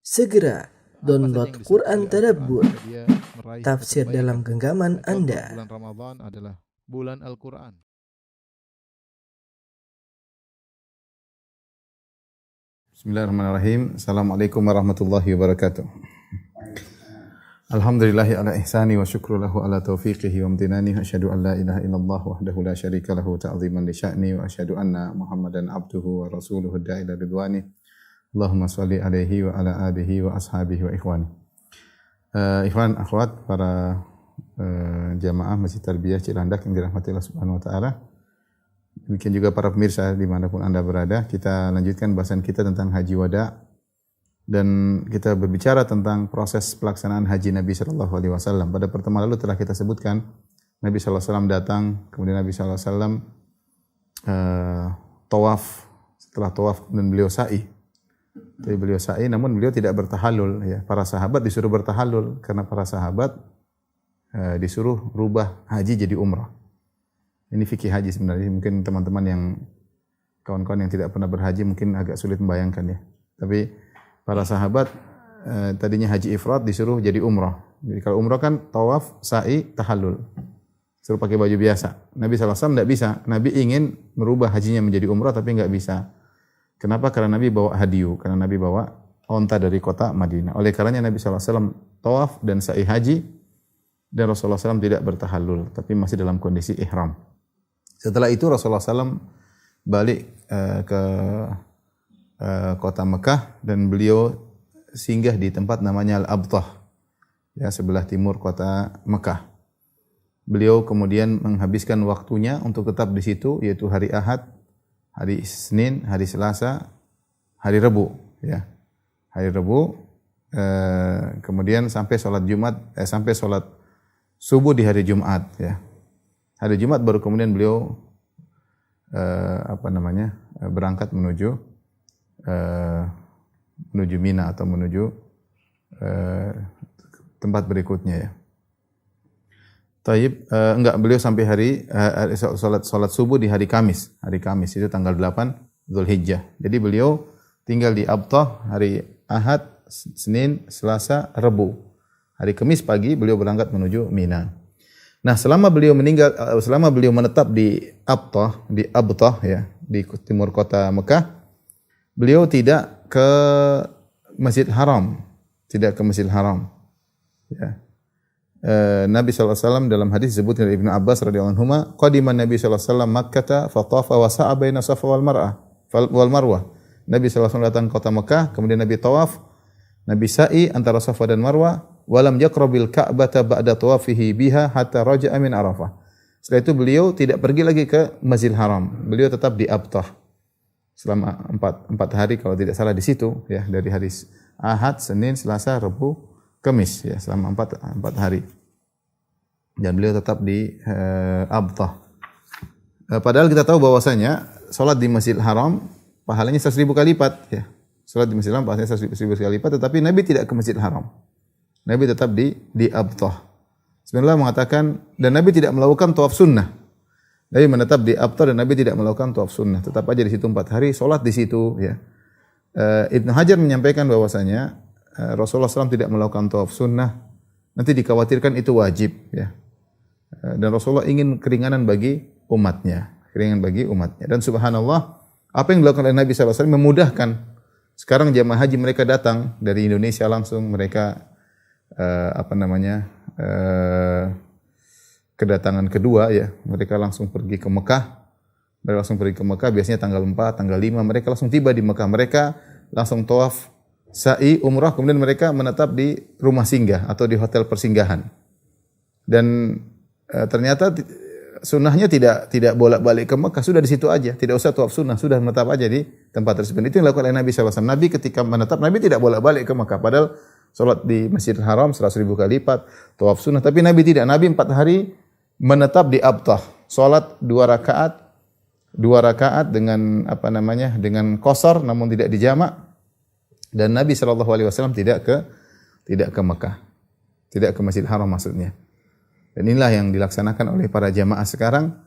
Segera download Apa saja yang Quran disebut oleh Tadabbur, Al-Quran, dia meraih tafsir satu dalam kebaikan. genggaman Contoh, Anda. bulan Ramadan adalah bulan Al-Quran. Bismillahirrahmanirrahim. Assalamualaikum warahmatullahi wabarakatuh. Alhamdulillahi ala ihsani wa syukru lahu ala taufiqihi wa amtinani. Asyhadu an la ilaha illallah wahdahu la syarika lahu ta'ziman li sya'ni wa asyhadu anna Muhammadan abduhu wa rasuluhu da'ila ridwani. Allahumma shalli alaihi wa ala alihi wa ashabihi wa ikhwani. Ikhwan, akhwat, para jamaah Masjid Tarbiyah Cilandak yang dirahmati Allah Subhanahu wa taala. Demikian juga para pemirsa dimanapun Anda berada, kita lanjutkan bahasan kita tentang Haji Wada dan kita berbicara tentang proses pelaksanaan haji Nabi sallallahu alaihi wasallam. Pada pertemuan lalu telah kita sebutkan Nabi sallallahu alaihi wasallam datang, kemudian Nabi sallallahu alaihi wasallam tawaf, setelah tawaf kemudian beliau sa'i. Tapi beliau sa'i namun beliau tidak bertahallul ya. Para sahabat disuruh bertahallul karena para sahabat disuruh rubah haji jadi umrah. Ini fikih haji sebenarnya. Mungkin teman-teman yang kawan-kawan yang tidak pernah berhaji mungkin agak sulit membayangkan ya. Tapi para sahabat tadinya haji ifrad disuruh jadi umrah. Jadi kalau umrah kan tawaf, sa'i, tahallul. Suruh pakai baju biasa. Nabi SAW tidak bisa. Nabi ingin merubah hajinya menjadi umrah tapi enggak bisa. Kenapa? Karena Nabi bawa hadiyu. Karena Nabi bawa onta dari kota Madinah. Oleh karenanya Nabi SAW tawaf dan sa'i haji dan Rasulullah SAW tidak bertahallul tapi masih dalam kondisi ihram. Setelah itu Rasulullah SAW balik ke kota Mekah dan beliau singgah di tempat namanya Al-Abtah, ya, sebelah timur kota Mekah. Beliau kemudian menghabiskan waktunya untuk tetap di situ, yaitu hari Ahad, hari Senin, hari Selasa, hari Rabu, ya. Hari Rabu, kemudian sampai sholat Jumat, sampai sholat subuh di hari Jumat, ya. Hari Jumat baru kemudian beliau berangkat menuju Mina atau menuju tempat berikutnya ya. Beliau sampai salat subuh di hari Kamis. Hari Kamis itu tanggal 8 Zulhijjah. Jadi beliau tinggal di Abtah hari Ahad, Senin, Selasa, Rabu. Hari Kamis pagi beliau berangkat menuju Mina. Nah, selama beliau menetap di Abtah ya, di timur kota Mekah, beliau tidak ke Masjid Haram, Ya. Nabi SAW dalam hadis disebutkan dari Ibnu Abbas radhiyallahu anhu, qadiman Nabi SAW Makkah fa tafa wa sa'a baina Safa wal Marwah. Nabi SAW datang ke kota Mekah, kemudian Nabi tawaf, Nabi sa'i antara Safa dan Marwah. Walam yaqrabil Ka'bata ba'da tawafihi biha hatta raja'a min Arafah. Setelah itu beliau tidak pergi lagi ke Masjidil Haram. Beliau tetap di Abtah selama 4 hari kalau tidak salah di situ ya, dari hari Ahad, Senin, Selasa, Rabu, Kamis ya, selama 4 hari. Dan beliau tetap di Abtah. Padahal kita tahu bahwasanya salat di Masjidil Haram pahalanya 100.000 kali lipat ya. Salat di Masjidil Haram pahalanya 100.000 kali lipat, tetapi Nabi tidak ke Masjidil Haram. Nabi tetap di Abtah. Sebenarnya mengatakan dan Nabi tidak melakukan tawaf sunnah. Nabi menetap di Abtah dan Nabi tidak melakukan tawaf sunnah. Tetap aja di situ 4 hari, salat di situ ya. Ibnu Hajar menyampaikan bahwasanya Rasulullah SAW tidak melakukan tawaf sunnah. Nanti dikhawatirkan itu wajib ya. Dan Rasulullah ingin keringanan bagi umatnya, Dan subhanallah, apa yang dilakukan oleh Nabi SAW memudahkan. Sekarang jamaah haji mereka datang dari Indonesia langsung, mereka kedatangan kedua ya, mereka langsung pergi ke Mekah. Biasanya tanggal 4, tanggal 5 mereka langsung tiba di Mekah. Mereka langsung tawaf, sa'i, umrah, kemudian mereka menetap di rumah singgah atau di hotel persinggahan. Dan ternyata sunnahnya tidak bolak-balik ke Mekah, sudah di situ aja, tidak usah tawaf sunnah, sudah menetap aja di tempat tersebut. Itu yang dilakukan oleh Nabi SAW. Nabi ketika menetap, Nabi tidak bolak-balik ke Mekah, padahal salat di Masjidil Haram 100.000 kali lipat, tawaf sunnah, tapi Nabi tidak. Nabi 4 hari menetap di Abtah, salat 2 rakaat dengan dengan qasar namun tidak dijamak. Dan Nabi SAW tidak ke Mekah, tidak ke Masjidil Haram maksudnya. Dan inilah yang dilaksanakan oleh para jamaah sekarang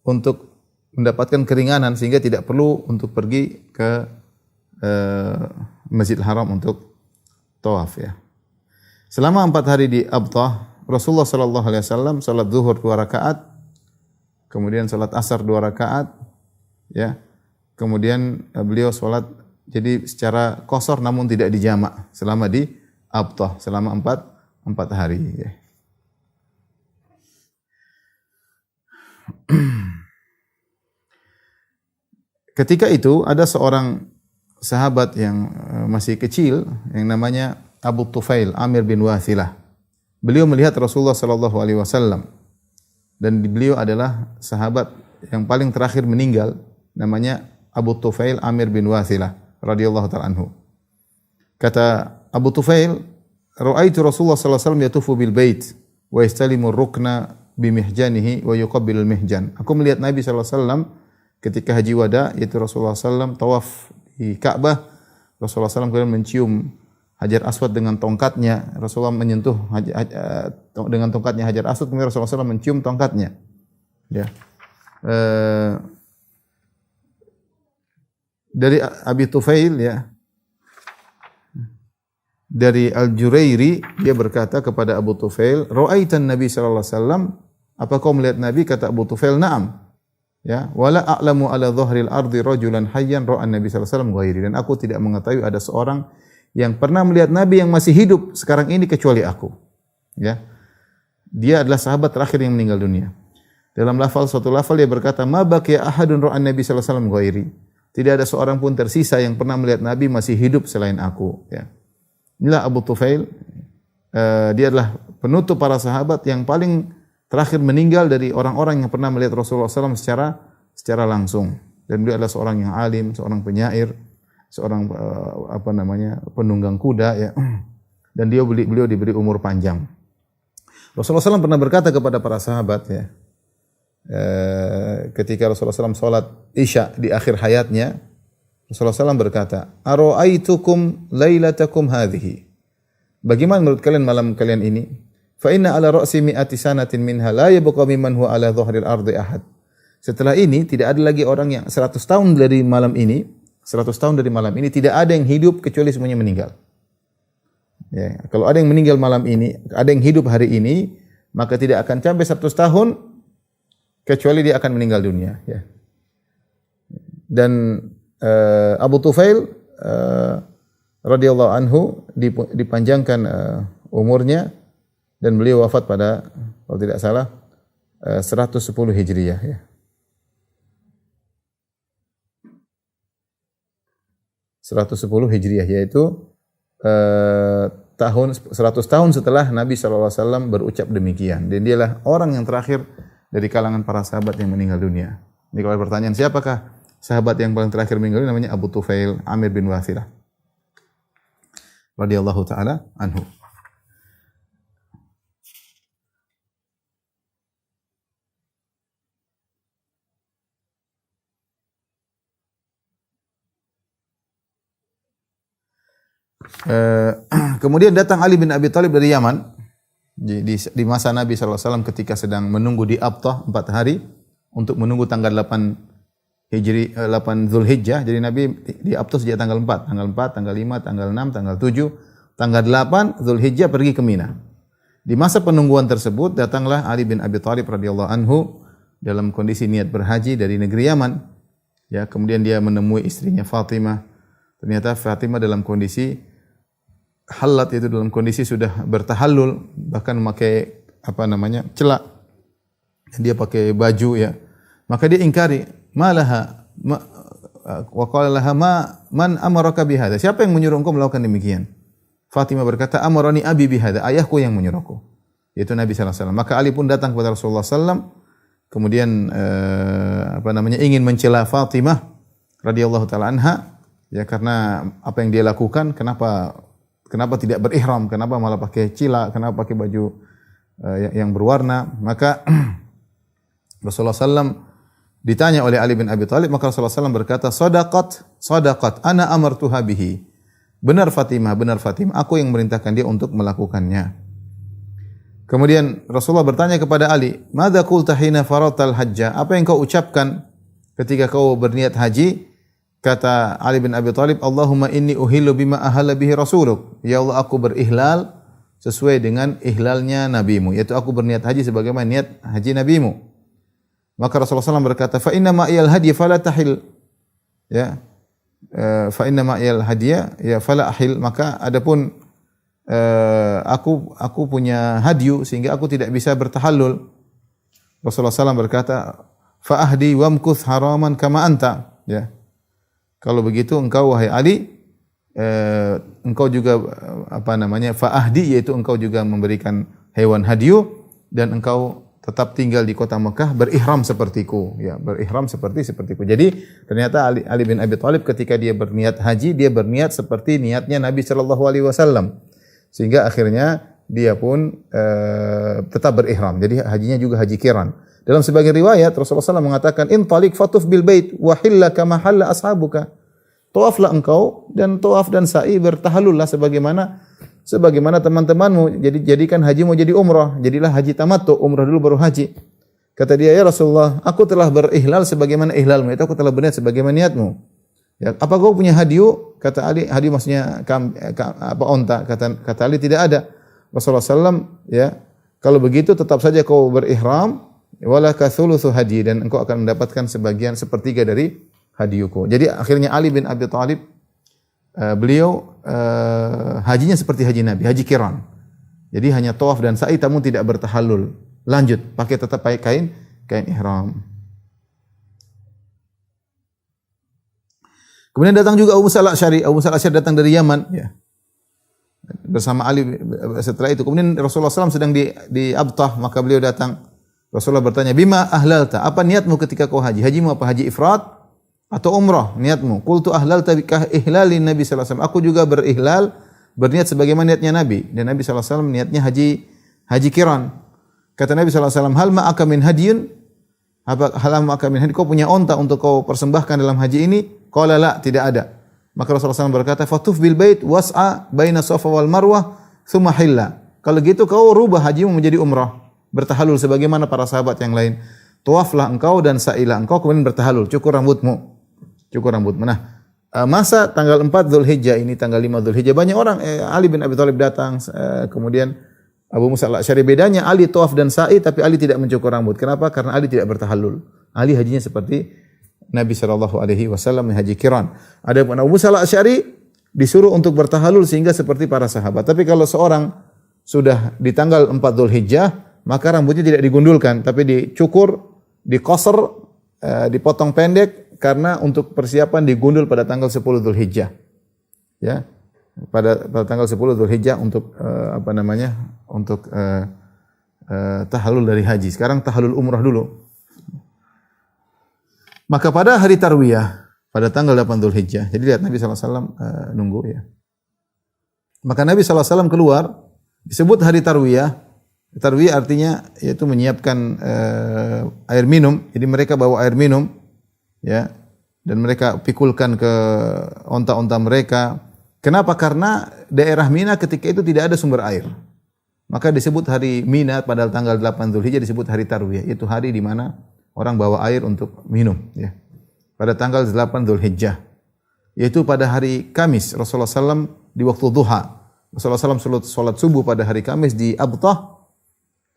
untuk mendapatkan keringanan sehingga tidak perlu untuk pergi ke Masjidil Haram untuk tawaf ya. Selama 4 hari di Abtah, Rasulullah sallallahu alaihi wasallam salat zuhur 2 rakaat, kemudian salat asar 2 rakaat, ya. Kemudian beliau salat jadi secara qasar namun tidak dijamak selama di Abtah selama 4 hari ya. Ketika itu ada seorang sahabat yang masih kecil yang namanya Abu Tufail Amir bin Wathilah. Beliau melihat Rasulullah sallallahu alaihi wasallam dan beliau adalah sahabat yang paling terakhir meninggal, namanya Abu Tufail Amir bin Wathilah radhiyallahu ta'ala anhu. Kata Abu Tufail, "Ra'aitu Rasulullah sallallahu alaihi wasallam yatufu bil bait wa yastalimu rukna bimihjanihi wa yuqabbilul mihjan." Aku melihat Nabi sallallahu alaihi wasallam ketika haji wada, yaitu Rasulullah sallallahu tawaf di Ka'bah. Rasulullah sallallahu kemudian mencium Hajar Aswad dengan tongkatnya. Rasulullah menyentuh dengan tongkatnya Hajar Aswad, kemudian Rasulullah sallallahu mencium tongkatnya. Ya. Dari Abi Tufail ya. Dari Al-Jurairi dia berkata kepada Abu Tufail, "Ra'aitan Nabi sallallahu alaihi wasallam?" Apa kau melihat Nabi? Kata Abu Tufail, "Na'am." Ya, "Wala a'lamu ala dhahril ardi rajulan hayyan ra'an Nabi sallallahu alaihi wasallam ghairi." Dan aku tidak mengetahui ada seorang yang pernah melihat Nabi yang masih hidup sekarang ini kecuali aku. Ya. Dia adalah sahabat terakhir yang meninggal dunia. Dalam suatu lafal dia berkata, "Ma baqiya ahadun ra'an Nabi sallallahu alaihi wasallam ghairi." Tidak ada seorang pun tersisa yang pernah melihat Nabi masih hidup selain aku, ya. Inilah Abu Tufail. Dia adalah penutup para sahabat yang paling terakhir meninggal dari orang-orang yang pernah melihat Rasulullah SAW secara langsung. Dan dia adalah seorang yang alim, seorang penyair, seorang penunggang kuda ya. Dan beliau diberi umur panjang. Rasulullah SAW pernah berkata kepada para sahabat ya, ketika Rasulullah SAW salat Isya di akhir hayatnya, Rasulullah SAW berkata, "Ara'aitukum lailatakum hadhihi." Bagaimana menurut kalian malam kalian ini? Fa inna ala ra'si mi'ati sanatin minha la yabqa mimman huwa ala dhahril ardi ahad. Setelah ini tidak ada lagi orang yang 100 tahun dari malam ini tidak ada yang hidup kecuali semuanya meninggal. Ya, kalau ada yang meninggal malam ini, ada yang hidup hari ini, maka tidak akan sampai 100 tahun kecuali dia akan meninggal dunia, ya. Dan Abu Tufail radhiyallahu anhu dipanjangkan umurnya dan beliau wafat pada, kalau tidak salah, 110 Hijriyah ya. 110 Hijriyah yaitu 100 tahun setelah Nabi SAW berucap demikian. Dan dialah orang yang terakhir dari kalangan para sahabat yang meninggal dunia. Ini kalau ada pertanyaan, siapakah sahabat yang paling terakhir meninggal dunia? Namanya Abu Tufail Amir bin Wathilah radhiyallahu taala anhu. Kemudian datang Ali bin Abi Thalib dari Yaman di masa Nabi SAW ketika sedang menunggu di Abtah 4 hari untuk menunggu tanggal 8 Zulhijjah. Jadi Nabi di Abtah sejak tanggal 4, tanggal 5, tanggal 6, tanggal 7, tanggal 8 Zulhijjah pergi ke Mina. Di masa penungguan tersebut datanglah Ali bin Abi Thalib radhiyallahu anhu dalam kondisi niat berhaji dari negeri Yaman. Ya, kemudian dia menemui istrinya Fatimah. Ternyata Fatimah dalam kondisi halat, itu dalam kondisi sudah bertahallul, bahkan memakai celak. Dia pakai baju ya. Maka dia ingkari, "Malaha wa qala laha man amaraka bihadza?" Siapa yang menyuruh engkau melakukan demikian? Fatimah berkata, "Amarani abi bihadza." Ayahku yang menyuruhku. Yaitu Nabi sallallahu alaihi wasallam. Maka Ali pun datang kepada Rasulullah sallallahu kemudian ingin mencela Fatimah radhiyallahu taala anha. Ya, karena apa yang dia lakukan, kenapa tidak berihram, kenapa malah pakai cila, kenapa pakai baju yang berwarna. Maka Rasulullah SAW ditanya oleh Ali bin Abi Thalib, maka Rasulullah SAW berkata, Sadaqat, ana amartuha bihi. Benar Fatimah, aku yang merintahkan dia untuk melakukannya. Kemudian Rasulullah bertanya kepada Ali, "Madza qulta hina faratal hajja?" Apa yang kau ucapkan ketika kau berniat haji? Kata Ali bin Abi Thalib, Allahumma inni uhillu bima ahalla bihi rasuluk. Ya Allah, aku berihlal sesuai dengan ihlalnya nabimu, yaitu aku berniat haji sebagaimana niat haji nabimu. Maka Rasulullah SAW berkata, fa inna ma'iyal hadiy fala tahil. Ya. Fa inna ma'iyal hadiy ya fala ahil. Maka adapun aku punya hadyu sehingga aku tidak bisa bertahallul. Rasulullah SAW berkata, fa ahdi wamkuth haraman kama anta. Ya. Kalau begitu engkau wahai Ali, engkau juga fa ahdi, yaitu engkau juga memberikan hewan hadyu dan engkau tetap tinggal di kota Mekah berihram sepertiku, ya, berihram sepertiku. Jadi ternyata Ali bin Abi Thalib ketika dia berniat haji, dia berniat seperti niatnya Nabi sallallahu alaihi wasallam. Sehingga akhirnya dia pun tetap berihram. Jadi hajinya juga haji qiran. Dalam sebagian riwayat Rasulullah SAW mengatakan, "In taliq fatuf bil bait wa hilla kama halla ashabuka." Tawaflah engkau dan tawaf dan sa'i bertahallullah sebagaimana teman-temanmu. Jadi jadikan hajimu jadi umrah. Jadilah haji tamattu, umrah dulu baru haji. Kata dia, "Ya Rasulullah, aku telah berihlal sebagaimana ihlalmu, itu aku telah berniat sebagaimana niatmu." Ya, apa kau punya hadyu? Kata Ali, hadyu maksudnya onta. Kata Ali, tidak ada. Rasulullah SAW, ya, kalau begitu tetap saja kau berihram, wala kathuluthu hadi, dan engkau akan mendapatkan sepertiga dari hadiyuku. Jadi akhirnya Ali bin Abi Thalib beliau hajinya seperti haji Nabi, haji qiran. Jadi hanya tawaf dan sa'i, namun tidak bertahallul. Lanjut, tetap pakai kain ihram. Kemudian datang juga Abu Musa al-Asy'ari. Abu Musa al-Asy'ari datang dari Yaman, ya, bersama Ali. Setelah itu, kemudian Rasulullah SAW sedang di Abtah, maka beliau datang. Rasulullah bertanya, "Bima ahlalta?" Apa niatmu ketika kau haji? Hajimu apa? Haji ifrad atau umrah niatmu? Qultu ahlalta bika ihlalin Nabi sallallahu alaihi wasallam. Aku juga berihlal, berniat sebagaimana niatnya Nabi. Dan Nabi sallallahu alaihi wasallam niatnya haji qiran. Kata Nabi sallallahu alaihi wasallam, "Hal ma'aka min hadiyun?" Apa hal ma'aka min hadiyun? Kau punya onta untuk kau persembahkan dalam haji ini? Qala la, tidak ada. Maka Rasulullah SAW berkata, "Fatuf bil bait was'a baina Safa wal Marwah tsumma hilla." Kalau gitu kau rubah hajimu menjadi umrah, bertahallul sebagaimana para sahabat yang lain. Tawaflah engkau dan sa'ilah engkau, kemudian bertahallul, cukur rambutmu. Nah, masa tanggal 4 Dzulhijjah ini, tanggal 5 Dzulhijjah, banyak orang, Ali bin Abi Thalib datang, kemudian Abu Musa al-Asy'ari. Bedanya Ali tawaf dan sa'i, tapi Ali tidak mencukur rambut. Kenapa? Karena Ali tidak bertahallul. Ali hajinya seperti Nabi sallallahu alaihi wasallam haji qiran. Adapun Abu Musa al-Asy'ari disuruh untuk bertahallul sehingga seperti para sahabat. Tapi kalau seorang sudah di tanggal 4 Dzulhijjah, maka rambutnya tidak digundulkan, tapi dicukur, diqasr, dipotong pendek, karena untuk persiapan digundul pada tanggal 10 Dzulhijjah. Ya. Pada tanggal 10 Dzulhijjah untuk untuk tahallul dari haji. Sekarang tahallul umrah dulu. Maka pada hari tarwiyah, pada tanggal 8 Dzulhijjah, jadi lihat Nabi SAW nunggu, ya. Maka Nabi SAW keluar, disebut hari tarwiyah. Tarwiyah artinya yaitu menyiapkan air minum. Jadi mereka bawa air minum, ya, dan mereka pikulkan ke onta-onta mereka. Kenapa? Karena daerah Mina ketika itu tidak ada sumber air. Maka disebut hari Mina pada tanggal 8 Dzulhijjah disebut hari tarwiyah, yaitu hari di mana orang bawa air untuk minum, ya. Pada tanggal 8 Dzulhijjah, yaitu pada hari Kamis, Rasulullah SAW di waktu duha. Rasulullah SAW salat subuh pada hari Kamis di Abtah.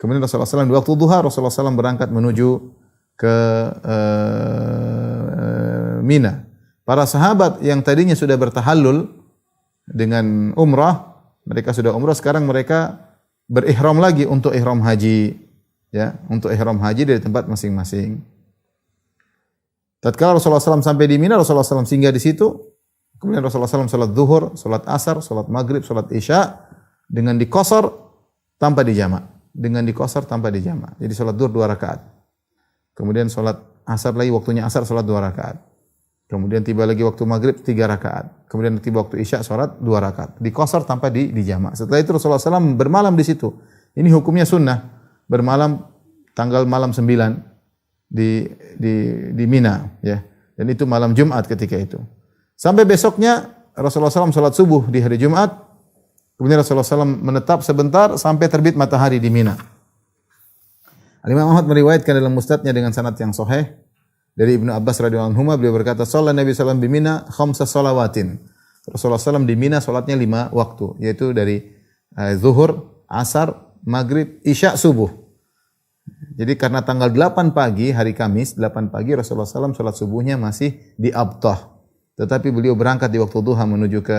Kemudian Rasulullah SAW di waktu duha, Rasulullah SAW berangkat menuju ke Mina. Para sahabat yang tadinya sudah bertahallul dengan umrah, mereka sudah umrah, sekarang mereka berihram lagi untuk ihram haji. Ya, untuk ihram haji dari tempat masing-masing. Tatkala Rasulullah SAW sampai di Mina, Rasulullah SAW singgah di situ. Kemudian Rasulullah SAW salat zuhur, salat asar, salat maghrib, salat isya dengan diqasar tanpa dijama'. Jadi salat zuhur 2 rakaat. Kemudian salat asar lagi, waktunya asar salat 2 rakaat. Kemudian tiba lagi waktu maghrib 3 rakaat. Kemudian tiba waktu isya salat 2 rakaat. Diqasar tanpa dijama'. Setelah itu Rasulullah SAW bermalam di situ. Ini hukumnya sunnah. Bermalam tanggal malam 9 di Mina, ya. Dan itu malam Jumat ketika itu. Sampai besoknya Rasulullah SAW salat subuh di hari Jumat. Kemudian Rasulullah SAW menetap sebentar sampai terbit matahari di Mina. Al-Imam Ahmad meriwayatkan dalam musnadnya dengan sanad yang sahih Dari Ibnu Abbas radhiyallahu anhu beliau berkata, "Shalla Nabi sallallahu alaihi wasallam bi Mina khamsa shalawatin." Rasulullah SAW di Mina salatnya 5 waktu, yaitu dari zuhur, asar, maghrib, isya, subuh. Jadi karena tanggal 8 pagi, hari Kamis, 8 pagi Rasulullah SAW salat subuhnya masih di Abtah. Tetapi beliau berangkat di waktu duha menuju ke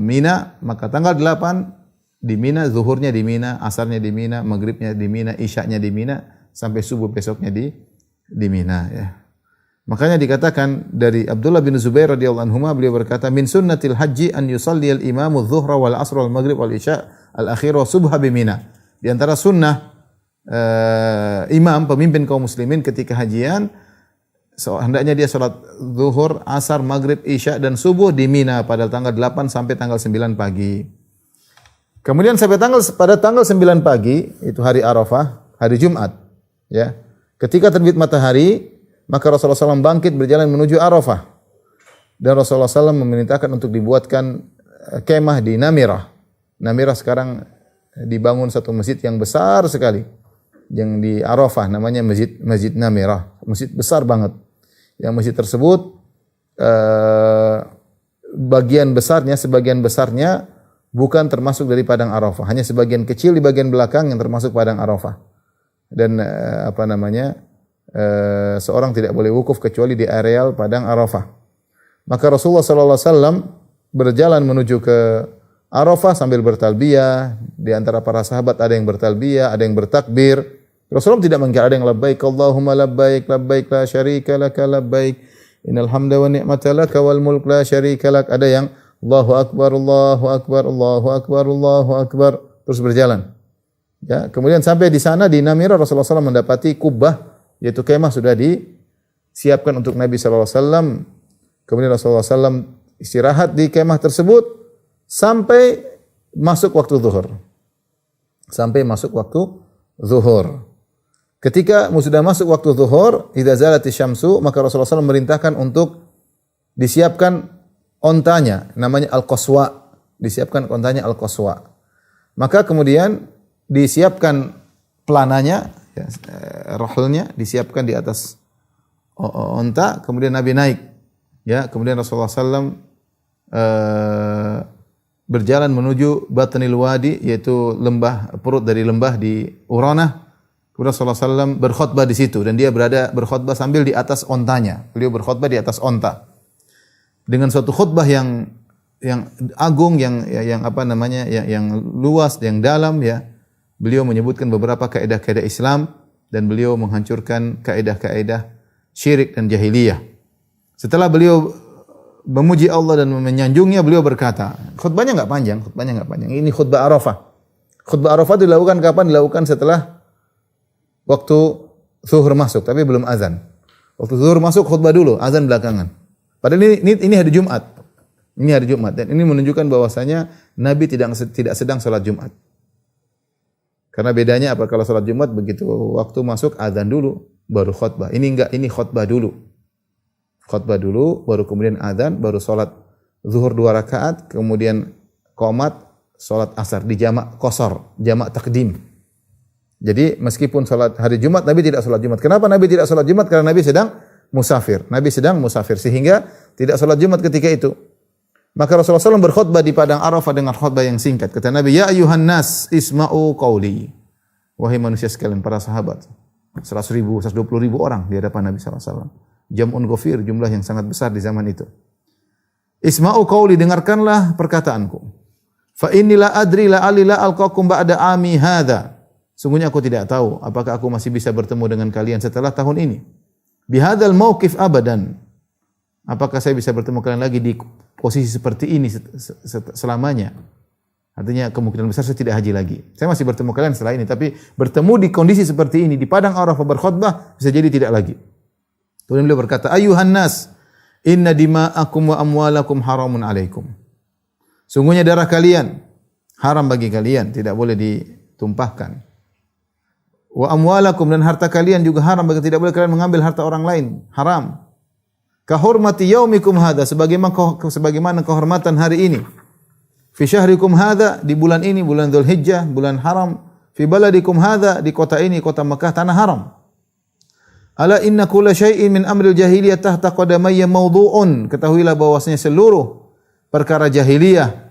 Mina, maka tanggal 8 di Mina, zuhurnya di Mina, asarnya di Mina, maghribnya di Mina, isyanya di Mina, sampai subuh besoknya di Mina ya. Makanya dikatakan dari Abdullah bin Zubair radhiyallahu anhu beliau berkata, "Min sunnatil haji an yusalli al-imamu adh-dhuhra wal 'asra wal maghrib wal isya al-akhir wa subha bi Mina." Di antara sunnah imam pemimpin kaum muslimin ketika hajian hendaknya dia salat zuhur, asar, maghrib, isya dan subuh di Mina pada tanggal 8 sampai tanggal 9 pagi. Kemudian pada tanggal 9 pagi itu hari Arafah, hari Jumat ya. Ketika terbit matahari, maka Rasulullah SAW bangkit berjalan menuju Arafah. Dan Rasulullah SAW memerintahkan untuk dibuatkan kemah di Namirah. Namirah sekarang dibangun satu masjid yang besar sekali. Yang di Arafah namanya Masjid Namirah. Masjid besar banget. Yang masjid tersebut sebagian besarnya bukan termasuk dari padang Arafah. Hanya sebagian kecil di bagian belakang yang termasuk padang Arafah. Dan seorang tidak boleh wukuf kecuali di areal padang Arafah. Maka Rasulullah SAW berjalan menuju ke Arafah sambil bertalbiyah. Di antara para sahabat ada yang bertalbiyah, ada yang bertakbir. Rasulullah tidak mengkira, ada yang labbaik Allahumma labbaik, labbaik la syarika laka labbaik, innal hamda wa ni'mata laka wal mulk la syarika lak. Ada yang Allahu akbar, Allahu akbar, Allahu akbar, Allahu akbar, terus berjalan. Ya, kemudian sampai di sana di Namirah Rasulullah SAW mendapati kubah, yaitu kemah sudah disiapkan untuk Nabi SAW. Kemudian Rasulullah SAW istirahat di kemah tersebut sampai masuk waktu zuhur. Ketika sudah masuk waktu zuhur, idza zalati syamsu, maka Rasulullah SAW memerintahkan untuk disiapkan ontanya, namanya al-qaswa. Disiapkan ontanya al-qaswa. Maka kemudian disiapkan pelananya, ya, rahlnya disiapkan di atas onta, kemudian Nabi naik. Ya, kemudian Rasulullah SAW berjalan menuju Batnil Wadi, yaitu perut dari lembah di Uranah. Kemudian Rasulullah SAW berkhutbah di situ dan dia berkhutbah sambil di atas ontanya. Beliau berkhutbah di atas onta dengan suatu khutbah yang agung, yang luas, yang dalam ya. Beliau menyebutkan beberapa kaidah-kaidah Islam dan beliau menghancurkan kaidah-kaidah syirik dan jahiliyah. Setelah beliau memuji Allah dan menyanjungnya, beliau berkata, khutbahnya enggak panjang. Ini khutbah Arafah. Khutbah Arafah dilakukan kapan? Dilakukan setelah waktu zuhur masuk, tapi belum azan. Waktu zuhur masuk khutbah dulu, azan belakangan. Padahal ini hari Jumat. Ini hari Jumat dan ini menunjukkan bahwasanya Nabi tidak sedang salat Jumat. Karena bedanya apa, kalau salat Jumat begitu waktu masuk azan dulu baru khutbah. Ini enggak, ini khutbah dulu. Khutbah dulu baru kemudian azan, baru salat zuhur 2 rakaat, kemudian qomat, salat asar di jamak qasar, jamak takdim. Jadi meskipun salat hari Jumat Nabi tidak salat Jumat. Kenapa Nabi tidak salat Jumat? Karena Nabi sedang musafir. Sehingga tidak salat Jumat ketika itu. Maka Rasulullah SAW berkhutbah di padang Arafah dengan khutbah yang singkat. Kata Nabi, "Ya ayuhan nas, isma'u qawli." Wahai manusia sekalian, para sahabat. 100.000, 120.000 orang di hadapan Nabi SAW. Jam'un ghafir, jumlah yang sangat besar di zaman itu. Isma'u qawli, dengarkanlah perkataanku. Fa inni la adri la alila alqakum ba'da ami hadha. Sungguhnya aku tidak tahu apakah aku masih bisa bertemu dengan kalian setelah tahun ini. Bihadzal mauqif abadan. Apakah saya bisa bertemu kalian lagi di posisi seperti ini selamanya? Artinya kemungkinan besar saya tidak haji lagi. Saya masih bertemu kalian setelah ini, tapi bertemu di kondisi seperti ini di padang Arafah berkhutbah bisa jadi tidak lagi. Kemudian beliau berkata, "Ayuhan nas, inna dima'akum wa amwalakum haramun alaikum." Sungguhnya darah kalian haram bagi kalian, tidak boleh ditumpahkan. Wa amwalakum, dan harta kalian juga haram bagi, tidak boleh kalian mengambil harta orang lain, haram. Kahurmati yaumikum hadza, sebagaimana kehormatan hari ini. Fi syahrikum hadza, di bulan ini, bulan Dzulhijjah, bulan haram. Fi baladikum hadza, di kota ini, kota Mekah, tanah haram. Ala inna kulla syai'in min amril jahiliyah tahta qadamayya mawdu'un. Ketahuilah bahwasanya seluruh perkara jahiliyah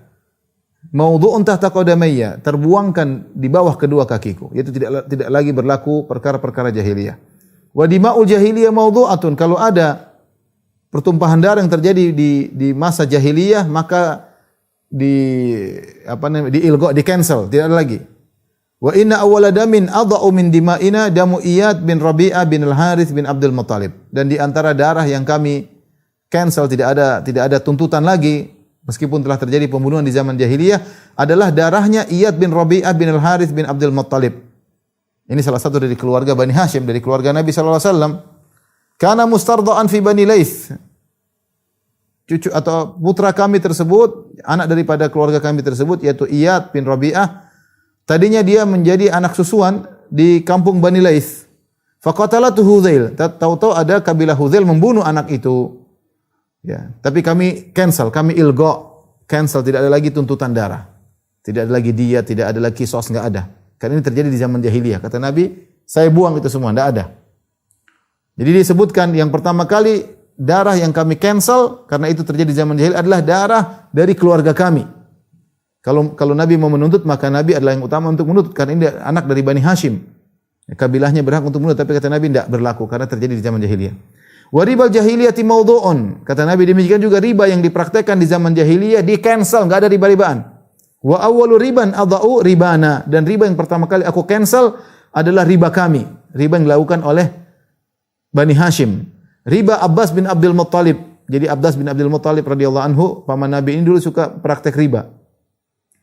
mawdu'un tahta qadamayya, terbuangkan di bawah kedua kakiku. Yaitu tidak lagi berlaku perkara-perkara jahiliyah. Wa dima'ul jahiliyah mawdu'atun. Kalau ada pertumpahan darah yang terjadi di masa jahiliyah, maka diilgo, di cancel, tidak ada lagi. Wa inna awwala damin adha'u min dima'ina damu Iyad bin Rabi'ah bin Al-Harith bin Abdul Muttalib. Dan di antara darah yang kami cancel, tidak ada tuntutan lagi meskipun telah terjadi pembunuhan di zaman jahiliyah, adalah darahnya Iyad bin Rabi'ah bin Al-Harith bin Abdul Muttalib. Ini salah satu dari keluarga Bani Hashim, dari keluarga Nabi sallallahu alaihi wasallam. Kana mustarda'an fi Bani Laits. Cucu atau putra kami tersebut, anak daripada keluarga kami tersebut, yaitu Iyad bin Rabi'ah, tadinya dia menjadi anak susuan di kampung Bani Laits. Faqatalatu Hudzail. Tahu-tahu ada kabilah Hudzail membunuh anak itu. Ya, tapi kami cancel, kami ilgo, cancel, tidak ada lagi tuntutan darah. Tidak ada lagi dia, tidak ada lagi kisos, enggak ada. Karena ini terjadi di zaman jahiliyah. Kata Nabi, saya buang itu semua, enggak ada. Jadi disebutkan yang pertama kali darah yang kami cancel karena itu terjadi di zaman jahiliyah adalah darah dari keluarga kami. Kalau Nabi mau menuntut, maka Nabi adalah yang utama untuk menuntut karena ini anak dari Bani Hashim. Kabilahnya berhak untuk menuntut, tapi kata Nabi tidak berlaku karena terjadi di zaman jahiliyah. Wa ribal jahiliyati mawdu'un. Kata Nabi demikian juga riba yang dipraktekkan di zaman jahiliyah di cancel, enggak ada riba-ribaan. Wa awwalu riban adha'u ribana. Dan riba yang pertama kali aku cancel adalah riba kami. Riba yang dilakukan oleh Bani Hashim. Riba Abbas bin Abdul Muttalib. Jadi Abbas bin Abdul Muttalib radhiyallahu anhu, paman Nabi ini dulu suka praktek riba.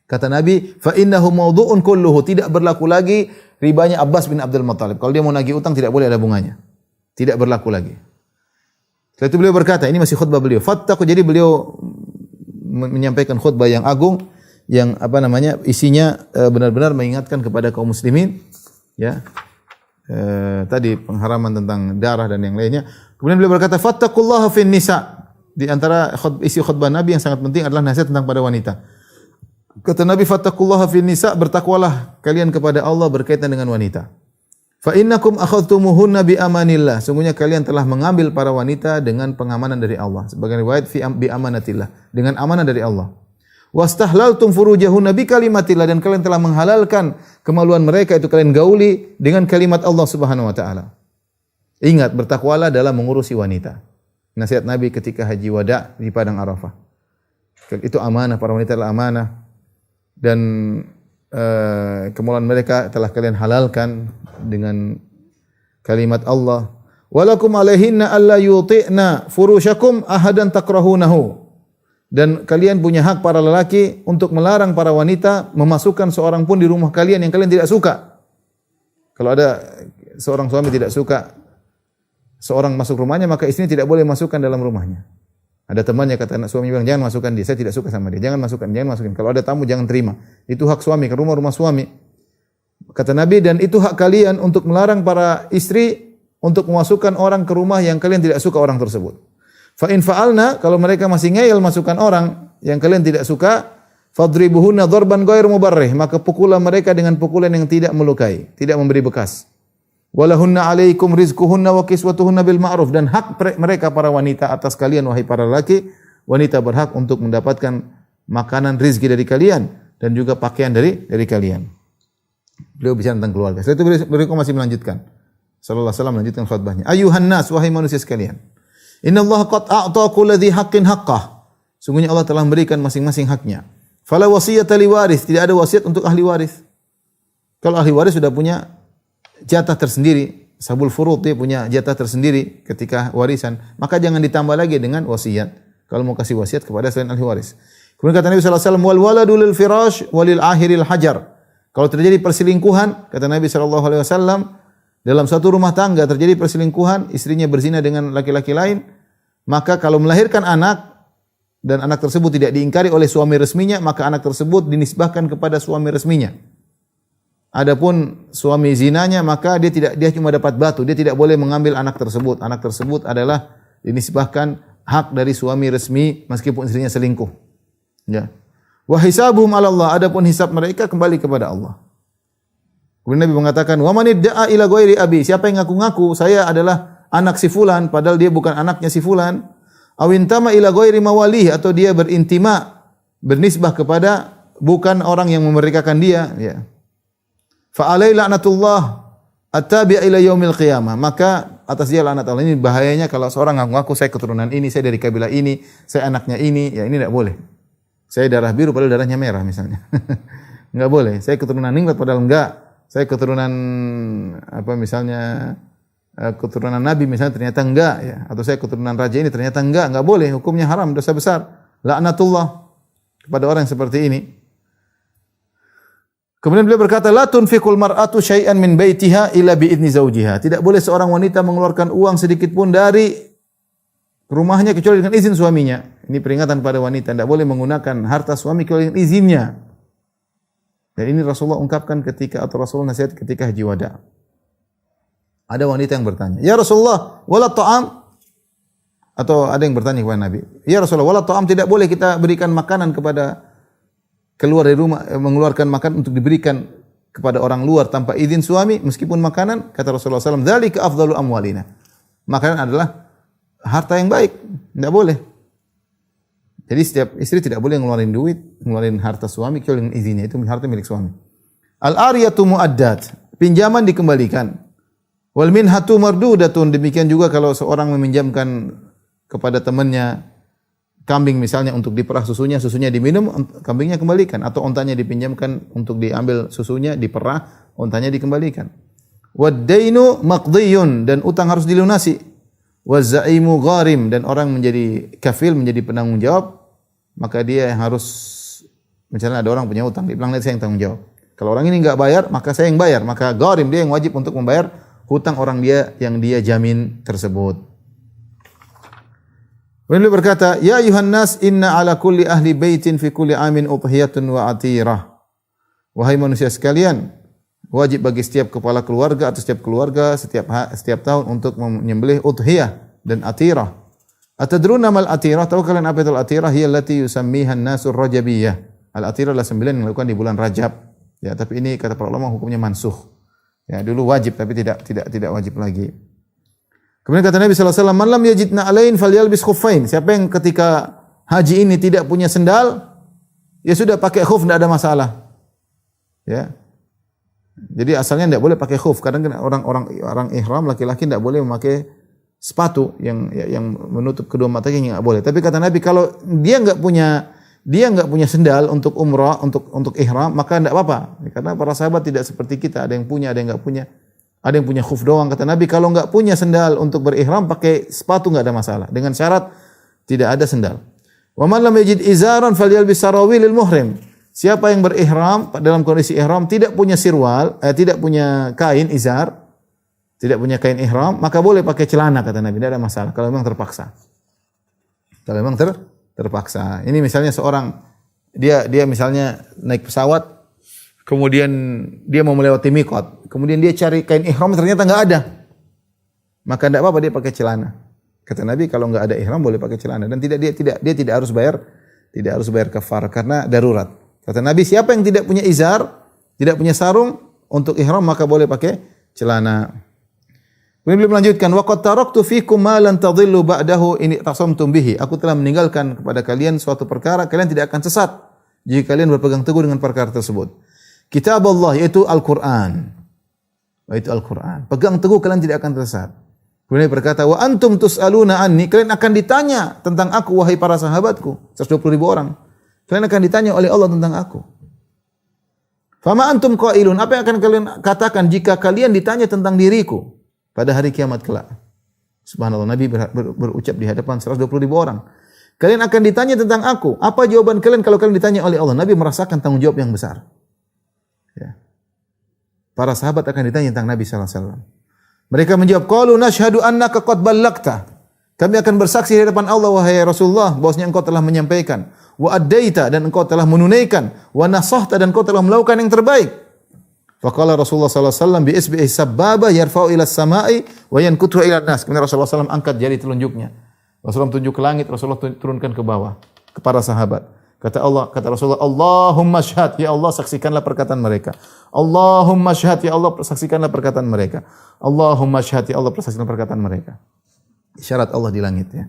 Kata Nabi, fa innahu mawdu'un kulluhu, tidak berlaku lagi ribanya Abbas bin Abdul Muttalib. Kalau dia mau nagih utang tidak boleh ada bunganya. Tidak berlaku lagi. Setelah itu beliau berkata, ini masih khutbah beliau. Fattaqu, jadi beliau menyampaikan khutbah yang agung yang isinya benar-benar mengingatkan kepada kaum muslimin, ya. Tadi pengharaman tentang darah dan yang lainnya. Kemudian beliau berkata, fattaqullaha fin nisa. Di antara isi khutbah Nabi yang sangat penting adalah nasihat tentang pada wanita. Kata Nabi, fattaqullaha fin nisa, bertakwalah kalian kepada Allah berkaitan dengan wanita. Fa innakum akhadhtumuhunna bi amanillah, sungguhnya kalian telah mengambil para wanita dengan pengamanan dari Allah. Sebagian riwayat bi amanatillah, dengan amanah dari Allah. Wastahlaltum furujahunna bi kalimatillah, dan kalian telah menghalalkan kemaluan mereka, itu kalian gauli dengan kalimat Allah Subhanahu wa taala. Ingat, bertakwalah dalam mengurusi wanita. Nasihat Nabi ketika haji wada di padang Arafah. Itu amanah, para wanita adalah amanah. Dan kemaluan mereka telah kalian halalkan dengan kalimat Allah. Walakum alaihinna alla yuti'na furushakum ahadan takrahunahu. Dan kalian punya hak para lelaki untuk melarang para wanita memasukkan seorang pun di rumah kalian yang kalian tidak suka. Kalau ada seorang suami tidak suka seorang masuk rumahnya, maka istrinya tidak boleh masukkan dalam rumahnya. Ada temannya kata anak suami bilang, jangan masukkan dia, saya tidak suka sama dia, jangan masukkan. Kalau ada tamu jangan terima. Itu hak suami, ke rumah suami. Kata Nabi, dan itu hak kalian untuk melarang para istri untuk memasukkan orang ke rumah yang kalian tidak suka orang tersebut. Fa in fa'alna, kalau mereka masih ngeyel masukkan orang yang kalian tidak suka, fadribuhunna darban ghairu mubarrih, maka pukullah mereka dengan pukulan yang tidak melukai, tidak memberi bekas. Walahunna alaikum rizquhunna wa kiswatuhunna bil ma'ruf, dan hak mereka para wanita atas kalian wahai para lelaki, wanita berhak untuk mendapatkan makanan rizki dari kalian dan juga pakaian dari kalian. Beliau bicara tentang keluarga. Setelah itu beliau masih melanjutkan. Sallallahu alaihi wasallam melanjutkan khutbahnya. Ayuhan nas, wahai manusia sekalian. Innallaha qad a'ta kulli dhi haqqin haqqah. Sungguhnya Allah telah memberikan masing-masing haknya. Fala wasiyata li waris, tidak ada wasiat untuk ahli waris. Kalau ahli waris sudah punya jatah tersendiri, sabul furud, dia punya jatah tersendiri ketika warisan, maka jangan ditambah lagi dengan wasiat. Kalau mau kasih wasiat kepada selain ahli waris. Kemudian kata Nabi sallallahu alaihi wasallam, wal waladu lil firash walil ahiril hajar. Kalau terjadi perselingkuhan, kata Nabi sallallahu alaihi wasallam, dalam satu rumah tangga terjadi perselingkuhan, istrinya berzina dengan laki-laki lain, maka kalau melahirkan anak dan anak tersebut tidak diingkari oleh suami resminya, maka anak tersebut dinisbahkan kepada suami resminya. Adapun suami zinanya, maka dia cuma dapat batu, dia tidak boleh mengambil anak tersebut. Anak tersebut adalah dinisbahkan hak dari suami resmi meskipun istrinya selingkuh. Ya. Wa hisabuhum 'ala Allah, adapun hisab mereka kembali kepada Allah. Kemudian Nabi mengatakan, "Wa man idda'a ila ghairi abi", siapa yang ngaku-ngaku saya adalah anak si fulan padahal dia bukan anaknya si fulan. Awintama ila ghairi mawalihi, atau dia bernisbah kepada bukan orang yang memerdekakan dia, ya. Fa alai la'natullah attabi' ila yaumil qiyamah. Maka atas dia laknat Allah. Ini bahayanya kalau seorang ngaku saya keturunan ini, saya dari kabilah ini, saya anaknya ini, ya ini tidak boleh. Saya darah biru padahal darahnya merah misalnya. Enggak boleh. Saya keturunan ningrat padahal enggak. Saya keturunan apa misalnya keturunan Nabi misalnya ternyata enggak, ya. Atau saya keturunan raja ini ternyata enggak boleh, hukumnya haram, dosa besar. Laknatullah kepada orang yang seperti ini. Kemudian beliau berkata, la tunfiqul mar'atu syai'an min baitiha illa bi idzni zawjiha. Tidak boleh seorang wanita mengeluarkan uang sedikit pun dari rumahnya kecuali dengan izin suaminya. Ini peringatan pada wanita, tidak boleh menggunakan harta suami kecuali dengan izinnya. Dan ini Rasulullah ungkapkan atau Rasulullah nasihat ketika haji wada. Ada wanita yang bertanya, "Ya Rasulullah, wala ta'am?" Atau ada yang bertanya kepada Nabi, "Ya Rasulullah, wala ta'am, tidak boleh kita berikan makanan kepada keluar dari rumah, mengeluarkan makanan untuk diberikan kepada orang luar tanpa izin suami meskipun makanan?" Kata Rasulullah SAW, "Dzalika afdalu amwalina." Makanan adalah harta yang baik, tidak boleh. Jadi setiap istri tidak boleh ngeluarin duit, ngeluarin harta suami kecuali dengan izinnya, itu harta milik suami. Al-ariyatu mu'addat, pinjaman dikembalikan. Wal minhatu mardudatun, demikian juga kalau seorang meminjamkan kepada temannya kambing misalnya untuk diperah susunya diminum, kambingnya kembalikan, atau ontanya dipinjamkan untuk diambil susunya, diperah, ontanya dikembalikan. Wad dainu maqdiyun, dan utang harus dilunasi. Waz zaimu gharim, dan orang menjadi kafil, menjadi penanggung jawab, maka dia yang harus, misalnya ada orang punya utang, dia bilang nanti saya yang tanggung jawab. Kalau orang ini enggak bayar, maka saya yang bayar, maka gharim, dia yang wajib untuk membayar hutang orang dia yang dia jamin tersebut. Beliau berkata, "Ya ayuhan nas, inna ala kulli ahli baitin fi kulli amin udhiyatun wa atirah." Wahai manusia sekalian, wajib bagi setiap kepala keluarga atau setiap keluarga setiap tahun untuk menyembelih udhiyah dan atirah. Atadruna mal atirah? Tahu kalian apa itu atirah? Hiya allati yusammiha an-nasu ar-rajabiyah. Al-atirah adalah sembilan yang dilakukan di bulan Rajab. Ya, tapi ini kata para ulama hukumnya mansukh. Ya, dulu wajib tapi tidak wajib lagi. Kemudian kata Nabi sallallahu alaihi wasallam, "Man lam yajidna alain falyalbis khuffain." Siapa yang ketika haji ini tidak punya sendal, ya sudah pakai khuf, tidak ada masalah. Ya. Jadi asalnya tidak boleh pakai khuf. Kadang orang ihram laki-laki tidak boleh memakai sepatu yang menutup kedua matanya, enggak boleh. Tapi kata Nabi kalau dia enggak punya sendal untuk umrah, untuk ihram, maka tidak apa-apa. Karena para sahabat tidak seperti kita, ada yang punya, ada yang enggak punya. Ada yang punya khuf doang. Kata Nabi, kalau enggak punya sendal untuk berihram, pakai sepatu enggak ada masalah. Dengan syarat tidak ada sendal. Wa man lam yajid izaran falyalbis sarawilil muhrim. Siapa yang berihram dalam kondisi ihram tidak punya sirwal, tidak punya kain izar, tidak punya kain ihram, maka boleh pakai celana kata Nabi, tidak ada masalah kalau memang terpaksa. Kalau memang terpaksa. Ini misalnya seorang dia misalnya naik pesawat, kemudian dia mau melewati miqat, kemudian dia cari kain ihram ternyata enggak ada. Maka tidak apa-apa dia pakai celana. Kata Nabi kalau enggak ada ihram boleh pakai celana dan dia tidak harus bayar kafar karena darurat. Kata Nabi siapa yang tidak punya izar, tidak punya sarung untuk ihram maka boleh pakai celana. Kemudian beliau melanjutkan, wa qad taraktu fikum ma lan tadhillu ba'dahu in tasamtum bihi. Aku telah meninggalkan kepada kalian suatu perkara kalian tidak akan sesat jika kalian berpegang teguh dengan perkara tersebut. Kitab Allah yaitu Al-Qur'an. Yaitu Al-Qur'an. Pegang teguh kalian tidak akan tersesat. Kemudian berkata, wa antum tus'aluna anni, kalian akan ditanya tentang aku wahai para sahabatku, 120.000 orang. Kalian akan ditanya oleh Allah tentang aku. Fama antum qailun, apa yang akan kalian katakan jika kalian ditanya tentang diriku pada hari kiamat kelak? Subhanallah, Nabi berucap di hadapan 120.000 orang. Kalian akan ditanya tentang aku. Apa jawaban kalian kalau kalian ditanya oleh Allah? Nabi merasakan tanggung jawab yang besar. Ya. Para sahabat akan ditanya tentang Nabi sallallahu alaihi wasallam. Mereka menjawab, qalu nashhadu annaka qad ballagta. Kami akan bersaksi di hadapan Allah wahai Rasulullah bahwasanya engkau telah menyampaikan, wa addaita, dan engkau telah menunaikan, wa nasahta, dan engkau telah melakukan yang terbaik. Faqala Rasulullah sallallahu alaihi wasallam bi isbihi sababa yarfa'u ila as-sama'i wa yankutu ila an-nas. Kemudian Rasulullah sallallahu angkat jari telunjuknya. Rasulullah tunjuk ke langit, Rasulullah turunkan ke bawah ke para sahabat. Kata Rasulullah, Allahumma syhad, ya Allah saksikanlah perkataan mereka. Allahumma syhad, ya Allah saksikanlah perkataan mereka. Allahumma syhad, ya Allah saksikanlah perkataan mereka. Isyarat Allah di langit ya.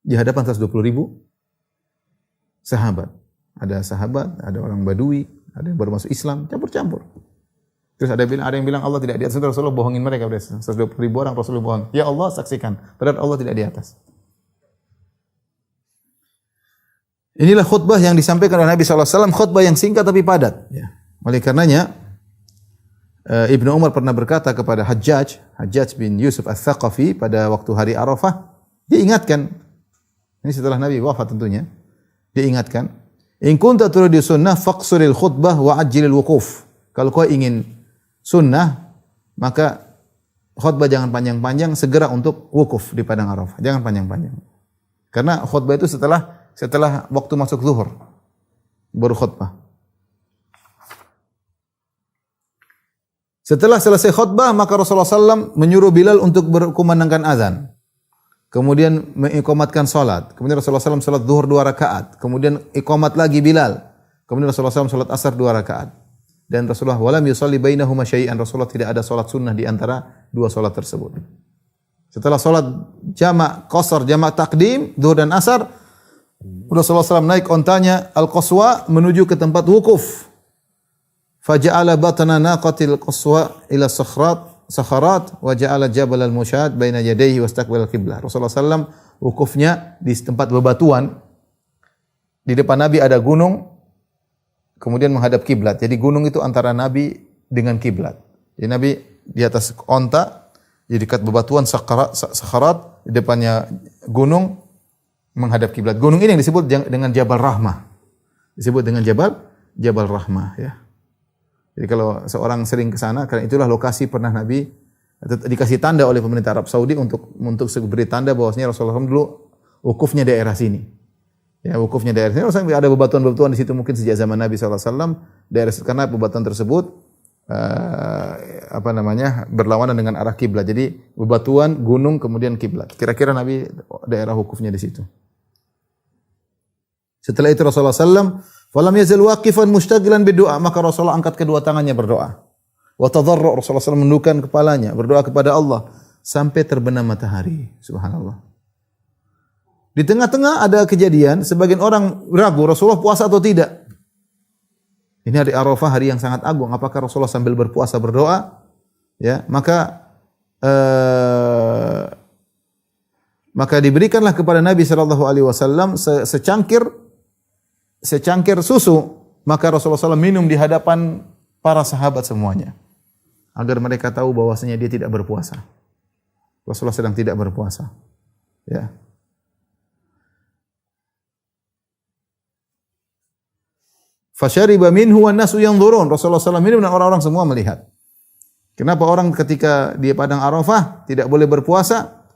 Di hadapan 120.000 sahabat. Ada sahabat, ada orang Badui, ada yang baru masuk Islam, campur-campur. Terus ada yang bilang Allah tidak di atas. Rasulullah bohongin mereka. 120.000 orang Rasulullah bohong. Ya Allah saksikan. Padahal Allah tidak di atas. Inilah khutbah yang disampaikan oleh Nabi SAW, khutbah yang singkat tapi padat. Ya. Oleh karenanya, Ibnu Umar pernah berkata kepada Hajjaj bin Yusuf Al-Thaqafi pada waktu hari Arafah, dia ingatkan, ini setelah Nabi wafat tentunya, dia ingatkan, in kunta turidu sunnah faqsuril khutbah wa ajjilil wukuf. Kalau kau ingin sunnah, maka khutbah jangan panjang-panjang, segera untuk wukuf di padang Arafah. Jangan panjang-panjang. Karena khutbah itu setelah waktu masuk zuhur baru khutbah. Setelah selesai khutbah maka Rasulullah SAW menyuruh Bilal untuk berkumandangkan azan. Kemudian mengiqamatkan salat. Kemudian Rasulullah SAW salat zuhur 2 rakaat. Kemudian iqamat lagi Bilal. Kemudian Rasulullah SAW salat asar 2 rakaat. Dan Rasulullah walam yusalli bainahuma syai'an. Rasulullah tidak ada salat sunnah di antara dua salat tersebut. Setelah salat jamak qasar, jamak takdim, zuhur dan asar, Rasulullah SAW naik ontanya Al-Qaswa menuju ke tempat wukuf. Faja'ala batana naqatil qaswa ila sakharat wa ja'ala jabal al-musyad baina yadayhi wastaqbal al-qiblah. Rasulullah SAW wukufnya di tempat bebatuan. Di depan Nabi ada gunung, kemudian menghadap kiblat. Jadi gunung itu antara Nabi dengan kiblat. Jadi Nabi di atas onta, di dekat bebatuan sakharat, di depannya gunung, menghadap kiblat. Gunung ini yang disebut dengan Jabal Rahmah. Disebut dengan Jabal Rahmah ya. Jadi kalau seorang sering ke sana, karena itulah lokasi pernah Nabi dikasih tanda oleh pemerintah Arab Saudi untuk beri tanda bahwasanya Rasulullah SAW dulu wukufnya daerah sini. Ya, wukufnya daerah sini. Sampai ada bebatuan-bebatuan di situ mungkin sejak zaman Nabi SAW. Daerah karena bebatuan tersebut berlawanan dengan arah kiblat. Jadi bebatuan, gunung, kemudian kiblat. Kira-kira Nabi daerah wukufnya di situ. Setelah itu Rasulullah SAW, falam yazal waqifan mustaqilan bidu'a, maka Rasulullah angkat kedua tangannya berdoa. Wa tadarru, Rasulullah SAW menundukkan kepalanya, berdoa kepada Allah sampai terbenam matahari. Subhanallah. Di tengah-tengah ada kejadian, sebagian orang ragu Rasulullah puasa atau tidak. Ini hari Arafah, hari yang sangat agung. Apakah Rasulullah sambil berpuasa berdoa? Ya, maka diberikanlah kepada Nabi sallallahu alaihi wasallam secangkir susu, maka Rasulullah SAW minum di hadapan para sahabat semuanya agar mereka tahu bahwasanya dia tidak berpuasa. Rasulullah sedang tidak berpuasa. Ya. Fasyariba minhu wan nasu yanzurun. Rasulullah SAW minum dan orang-orang semua melihat. Kenapa orang ketika di padang Arafah tidak boleh berpuasa?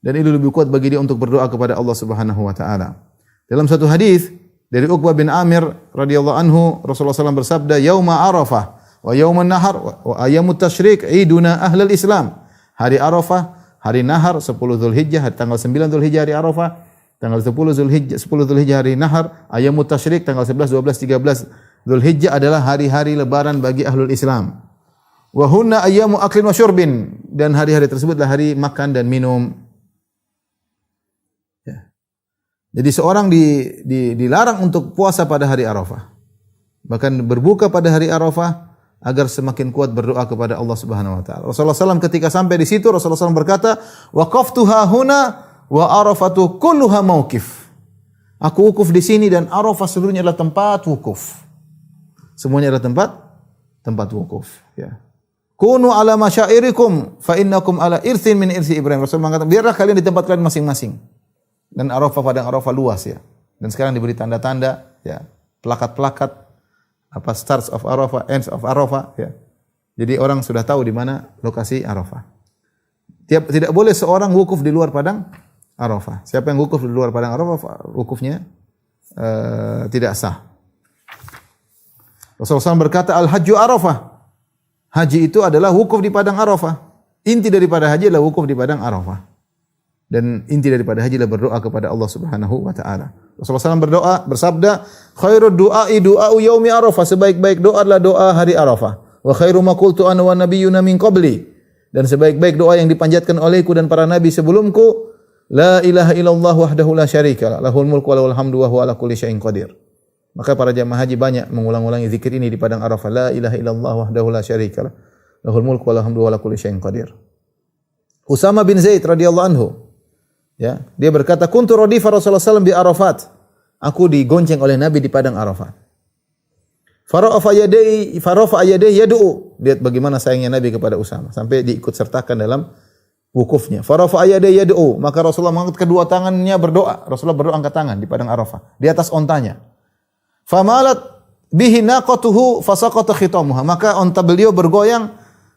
Dan itu lebih kuat bagi dia untuk berdoa kepada Allah Subhanahu wa taala. Dalam satu hadis dari Uqbah bin Amir radhiyallahu anhu, Rasulullah SAW bersabda, "Yauma Arafah wa yaumun nahar wa ayyamut tasyrik iduna ahlul Islam." Hari Arafah, hari nahar 10 Zulhijjah, tanggal 9 Zulhijjah hari Arafah, tanggal 10 Zulhijjah hari nahar, ayyamut tasyrik tanggal 11, 12, 13 Zulhijjah adalah hari-hari lebaran bagi ahlul Islam. Wa hunna ayyamu aklin wa syurbin, dan hari-hari tersebutlah hari makan dan minum. Jadi seorang dilarang untuk puasa pada hari Arafah. Bahkan berbuka pada hari Arafah agar semakin kuat berdoa kepada Allah Subhanahu wa taala. Rasulullah SAW ketika sampai di situ, Rasulullah SAW berkata, "Waqaftuha huna wa Arafatu kulluha mauqif." Aku wukuf di sini dan Arafah seluruhnya adalah tempat wukuf. Semuanya adalah tempat wukuf, ya. Kunu ala masyairikum fa innakum ala irthin min irsi Ibrahim. Rasulullah mengatakan, biarlah kalian di tempat kalian masing-masing. Dan Arafah, padang Arafah luas ya. Dan sekarang diberi tanda-tanda ya, plakat-plakat starts of Arafah, ends of Arafah ya. Jadi orang sudah tahu di mana lokasi Arafah. Tidak boleh seorang wukuf di luar padang Arafah. Siapa yang wukuf di luar padang Arafah, wukufnya tidak sah. Rasulullah SAW berkata, "Al-hajju Arafah." Haji itu adalah wukuf di padang Arafah. Inti daripada haji adalah wukuf di padang Arafah. Dan inti daripada haji adalah berdoa kepada Allah Subhanahu wa taala. Rasulullah SAW berdoa, bersabda, "Khairud du'ai du'au yaumi Arafah." Sebaik-baik doa adalah doa hari Arafah. Wa khairu ma qultu ana wan nabiyyuna min qabli. Dan sebaik-baik doa yang dipanjatkan olehku dan para nabi sebelumku, la ilaha illallah wahdahu la syarika lahul mulku wa lahul hamdu wa huwa ala kulli syai'in qadir. Maka para jamaah haji banyak mengulang-ulangi zikir ini di padang Arafah. La ilaha illallah wahdahu la syarika lahul mulku wa lahul hamdu wa ala kulli syai'in qadir. Usama bin Zaid radhiyallahu anhu, ya, dia berkata, "Kuntu radifa Rasulullah SAW bi Arafat." Aku digonceng oleh Nabi di padang Arafat. Farafa yadayhi yad'u. Lihat bagaimana sayangnya Nabi kepada Usama sampai diikut sertakan dalam wukufnya. Farafa yadayhi yad'u. Maka Rasulullah mengangkat kedua tangannya berdoa. Rasulullah berdoa angkat tangan di padang Arafah, di atas ontanya. Famalat bihi naqatuhu fasaqata khitamuha. Maka onta beliau bergoyang,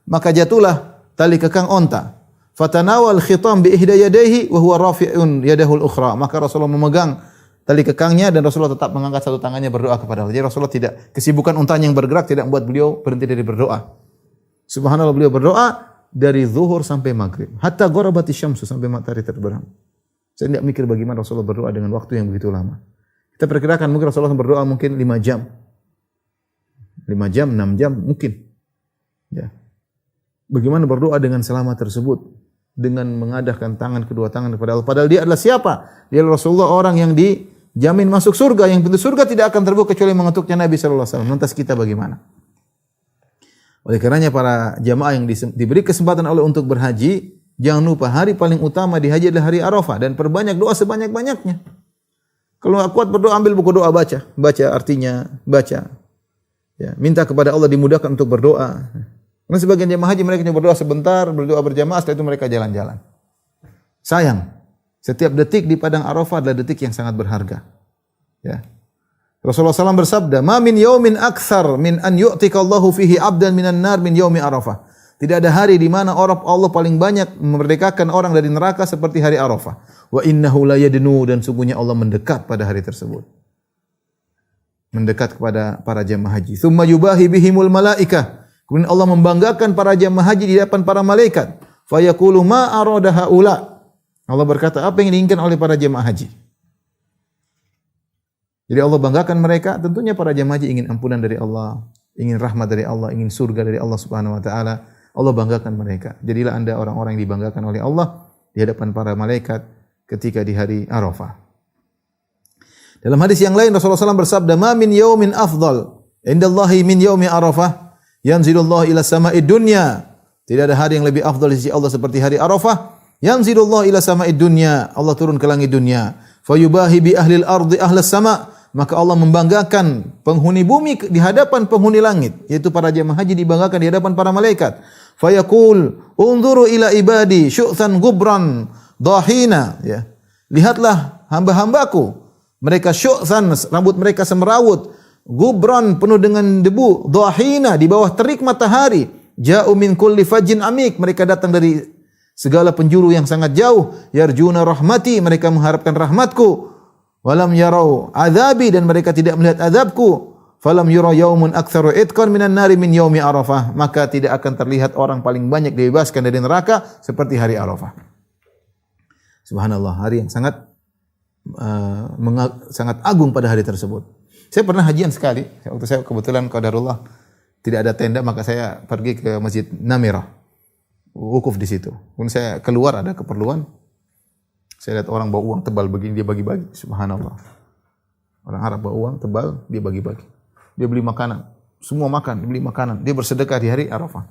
maka jatuhlah tali kekang onta. Fatanawal khitam bi ihda yadayhi wa huwa rafi'un yadahu al-ukhra. Maka Rasulullah memegang tali kekangnya dan Rasulullah tetap mengangkat satu tangannya berdoa kepada Allah. Jadi Rasulullah tidak, kesibukan untanya yang bergerak tidak membuat beliau berhenti dari berdoa. Subhanallah, beliau berdoa dari zuhur sampai maghrib. Hatta gharabatis syamsu, sampai matahari terbenam. Saya tidak mikir bagaimana Rasulullah berdoa dengan waktu yang begitu lama. Kita perkirakan mungkin Rasulullah berdoa mungkin 5 jam. 5 jam, 6 jam mungkin. Ya. Bagaimana berdoa dengan selama tersebut? Dengan mengadahkan kedua tangan kepada Allah. Padahal dia adalah siapa? Dia adalah Rasulullah, orang yang dijamin masuk surga, yang pintu surga tidak akan terbuka kecuali mengetuknya Nabi sallallahu alaihi wasallam. Lantas kita bagaimana? Oleh karenanya para jamaah yang diberi kesempatan Allah untuk berhaji, jangan lupa hari paling utama di haji adalah hari Arafah, dan perbanyak doa sebanyak-banyaknya. Kalau enggak kuat berdoa, ambil buku doa, baca artinya, baca. Ya, minta kepada Allah dimudahkan untuk berdoa. Karena sebagian jemaah haji mereka berdoa sebentar, berdoa berjamaah, setelah itu mereka jalan-jalan. Sayang, setiap detik di padang Arafah adalah detik yang sangat berharga. Ya. Rasulullah SAW bersabda, "Ma min yaumin aktsar min an yu'tika Allahu fihi 'abdan minan nar min yaumi Arafah." Tidak ada hari di mana Allah paling banyak memerdekakan orang dari neraka seperti hari Arafah. Wa innahu la yadnu, dan sungguhnya Allah mendekat pada hari tersebut. Mendekat kepada para jemaah haji. Tsumma yubahi bihimul malaikah. Kemudian Allah membanggakan para jemaah haji di hadapan para malaikat. Fa yaqulu ma arada haula. Allah berkata, apa yang diinginkan oleh para jemaah haji? Jadi Allah banggakan mereka, tentunya para jemaah haji ingin ampunan dari Allah, ingin rahmat dari Allah, ingin surga dari Allah Subhanahu wa taala. Allah banggakan mereka. Jadilah Anda orang-orang yang dibanggakan oleh Allah di hadapan para malaikat ketika di hari Arafah. Dalam hadis yang lain Rasulullah SAW bersabda, "Ma min yaumin afdal indallahi min yaumi Arafah. Yanzilullah ila sama'id dunya." Tidak ada hari yang lebih afdal di sisi Allah seperti hari Arafah. Yanzilullah ila sama'id dunya. Allah turun ke langit dunia. Fayubahi bi ahlil ardi ahlas sama'. Maka Allah membanggakan penghuni bumi di hadapan penghuni langit, yaitu para jemaah haji dibanggakan di hadapan para malaikat. Fayaqul, "Unzuru ila ibadi syu'than gubran dhahina." Ya. Lihatlah hamba-hambaku. Mereka syu'than, rambut mereka semrawut, gubran penuh dengan debu, dhahina di bawah terik matahari. Ja'u min kulli fajjin amik, mereka datang dari segala penjuru yang sangat jauh. Yarjuna rahmati, mereka mengharapkan rahmatku. Walam yarau azabi, dan mereka tidak melihat azabku. Falam yura yaumun aktsaru itqan minan nari min yaumi Arafah, maka tidak akan terlihat orang paling banyak dibebaskan dari neraka seperti hari Arafah. Subhanallah, hari yang sangat sangat agung pada hari tersebut. Saya pernah hajian sekali, waktu saya kebetulan qadarullah tidak ada tenda, maka saya pergi ke Masjid Namirah, wukuf di situ. Kemudian saya keluar, ada keperluan, saya lihat orang bawa uang tebal begini, dia bagi-bagi. Subhanallah, orang Arab bawa uang tebal, dia bagi-bagi. Dia beli makanan, semua makan, dia beli makanan, dia bersedekah di hari Arafah.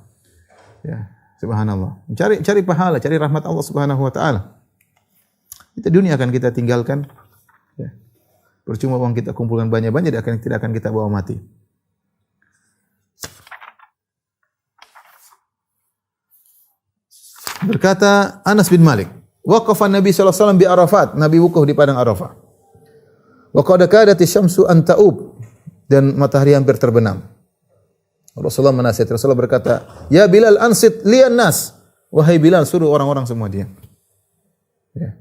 Ya, subhanallah. Cari pahala, cari rahmat Allah Subhanahu wa taala. Kita dunia akan kita tinggalkan. Ya. Percuma uang kita kumpulkan banyak-banyak, tidak akan kita bawa mati. Berkata Anas bin Malik, waqafa Nabi sallallahu alaihi wasallam bi Arafat, Nabi wukuf di padang Arafah. Wa qad kadati syamsu an ta'ub, dan matahari hampir terbenam. Rasulullah menasihati, Rasulullah berkata, "Ya Bilal, ansit liyan nas." Wahai Bilal, suruh orang-orang semua diam. Ya.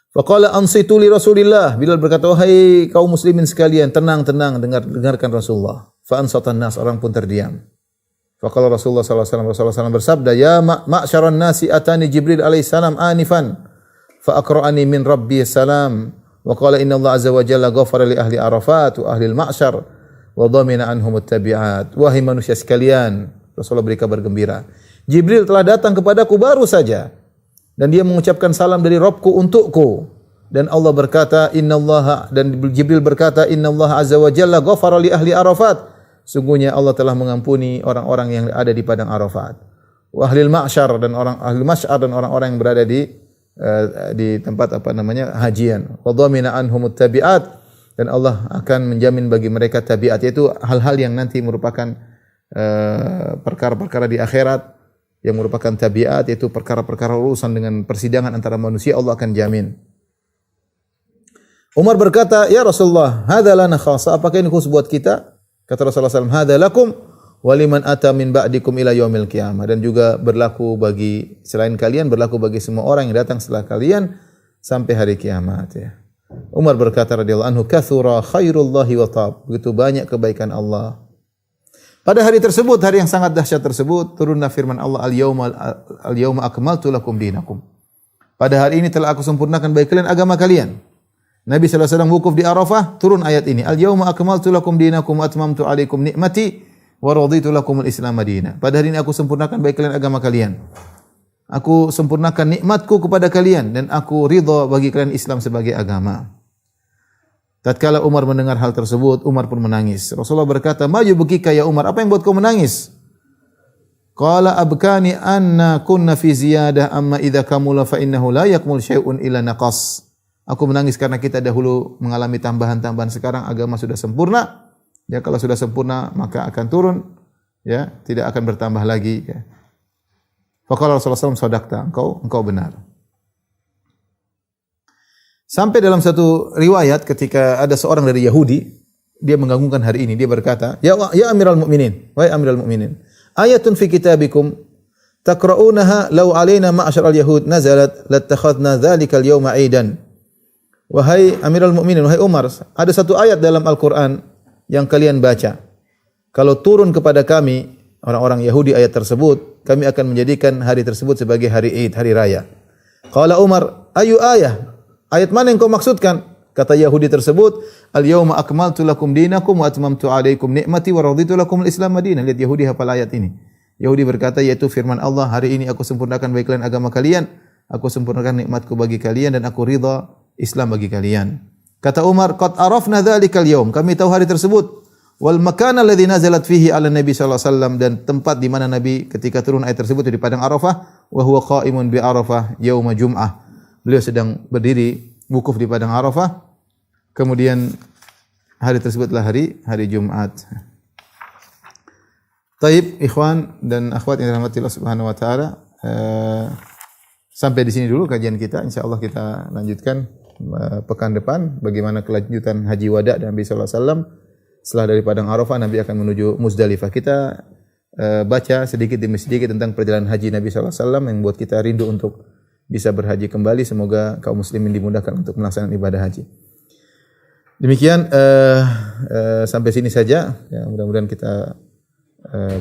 Faqala ansitu li Rasulillah. Bilal berkata, wahai kaum muslimin sekalian, tenang, dengarkan Rasulullah. Fa ansatan nas, orang pun terdiam. Faqala Rasulullah sallallahu alaihi wasallam, Rasulullah SAW bersabda, "Ya ma'syaran nasi atani Jibril alaihi salam anifan fa aqra'ani min rabbi salam wa qala inna Allah azza wa jalla ghafara li ahli Arafat wa ahli al-ma'syar wa dhamina anhum at-tabi'at." Wahai manusia sekalian, Rasulullah beri kabar gembira. Jibril telah datang kepadaku baru saja dan dia mengucapkan salam dari Rabbku untukku. Dan Allah berkata, innallaha, dan Jibril berkata, innallaha azza wa jalla ghafara li ahli Arafat. Sungguhnya Allah telah mengampuni orang-orang yang ada di padang Arafat. Wa ahlil ma'syar, dan ahli masyar, dan orang-orang yang berada di tempat hajian. Wa dhamina anhumut tabi'at, dan Allah akan menjamin bagi mereka tabiat, yaitu hal-hal yang nanti merupakan perkara-perkara di akhirat yang merupakan tabiat, yaitu perkara-perkara urusan dengan persidangan antara manusia, Allah akan jamin. Umar berkata, "Ya Rasulullah, hadza lana khassa, apakah ini khusus buat kita?" Kata Rasulullah SAW, "Hadza lakum wa liman ata min ba'dikum ila yaumil qiyamah." Dan juga berlaku bagi selain kalian, berlaku bagi semua orang yang datang setelah kalian sampai hari kiamat, ya. Umar berkata radhiyallahu anhu, "Katsura khairullahi wa tab." Begitu banyak kebaikan Allah. Pada hari tersebut, hari yang sangat dahsyat tersebut, turunlah firman Allah, "Al-yauma akmaltu lakum dinakum." Pada hari ini telah aku sempurnakan bagi kalian agama kalian. Nabi sallallahu alaihi wasallam wukuf di Arafah, turun ayat ini, "Al-yauma akmaltu lakum dinakum wa atmamtu alaikum ni'mati wa raditu lakum al-Islam madina." Pada hari ini aku sempurnakan bagi kalian agama kalian. Aku sempurnakan nikmatku kepada kalian dan aku ridha bagi kalian Islam sebagai agama. Tatkala Umar mendengar hal tersebut, Umar pun menangis. Rasulullah berkata, "Ma yubkika ya Umar? Apa yang buat kau menangis?" Qala abkani anna kunna fi ziyadah amma idza kamula fa innahu la yakmul syai'un illa naqas. Aku menangis karena kita dahulu mengalami tambahan-tambahan, sekarang agama sudah sempurna. Ya, kalau sudah sempurna maka akan turun, ya, tidak akan bertambah lagi, ya. Faqala Rasulullah SAW, "Sadaqta, engkau benar." Sampai dalam satu riwayat ketika ada seorang dari Yahudi, dia mengganggukan hari ini, dia berkata, "Ya Amirul Mukminin, wahai Amirul Mukminin, ayatun fi kitabikum taqra'unaha law alaina ma'syaral yahud nazalat lattakhadna dzalikal yawma 'aidan." Wahai Amirul Mukminin, wahai Umar, ada satu ayat dalam Al-Quran yang kalian baca. Kalau turun kepada kami, orang-orang Yahudi, ayat tersebut, kami akan menjadikan hari tersebut sebagai hari Id, hari raya. Qala Umar, ayu ayah? Ayat mana yang kau maksudkan? Kata Yahudi tersebut, "Al-yawma akmaltu lakum dinakum wa atmamtu alaikum ni'mati wa raditu lakum al-Islam madinah." Lihat Yahudi hafal ayat ini. Yahudi berkata, yaitu firman Allah, "Hari ini aku sempurnakan bagi kalian agama kalian, aku sempurnakan nikmatku bagi kalian, dan aku ridha Islam bagi kalian." Kata Umar, "Qad arafna dzalikal yaum." Kami tahu hari tersebut. Wal makana alladzi nazalat fihi ala Nabi sallallahu alaihi wasallam, dan tempat di mana Nabi ketika turun ayat tersebut di padang Arafah, wa huwa qaimun bi Arafah yauma Jum'ah. Beliau sedang berdiri wukuf di padang Arafah. Kemudian hari tersebutlah hari Jumat. Taib, ikhwan dan akhwat yang dirahmati Allah Subhanahu wa taala, sampai di sini dulu kajian kita. Insyaallah kita lanjutkan pekan depan bagaimana kelanjutan haji wada Nabi sallallahu alaihi wasallam. Setelah dari padang Arafah, Nabi akan menuju Muzdalifah. Kita baca sedikit demi sedikit tentang perjalanan haji Nabi sallallahu alaihi wasallam yang membuat kita rindu untuk bisa berhaji kembali. Semoga kaum muslimin dimudahkan untuk melaksanakan ibadah haji. Demikian sampai sini saja. Ya, mudah-mudahan kita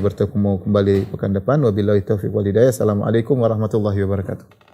bertemu kembali pekan depan. Wabillahi taufiq wal hidayah. Assalamualaikum warahmatullahi wabarakatuh.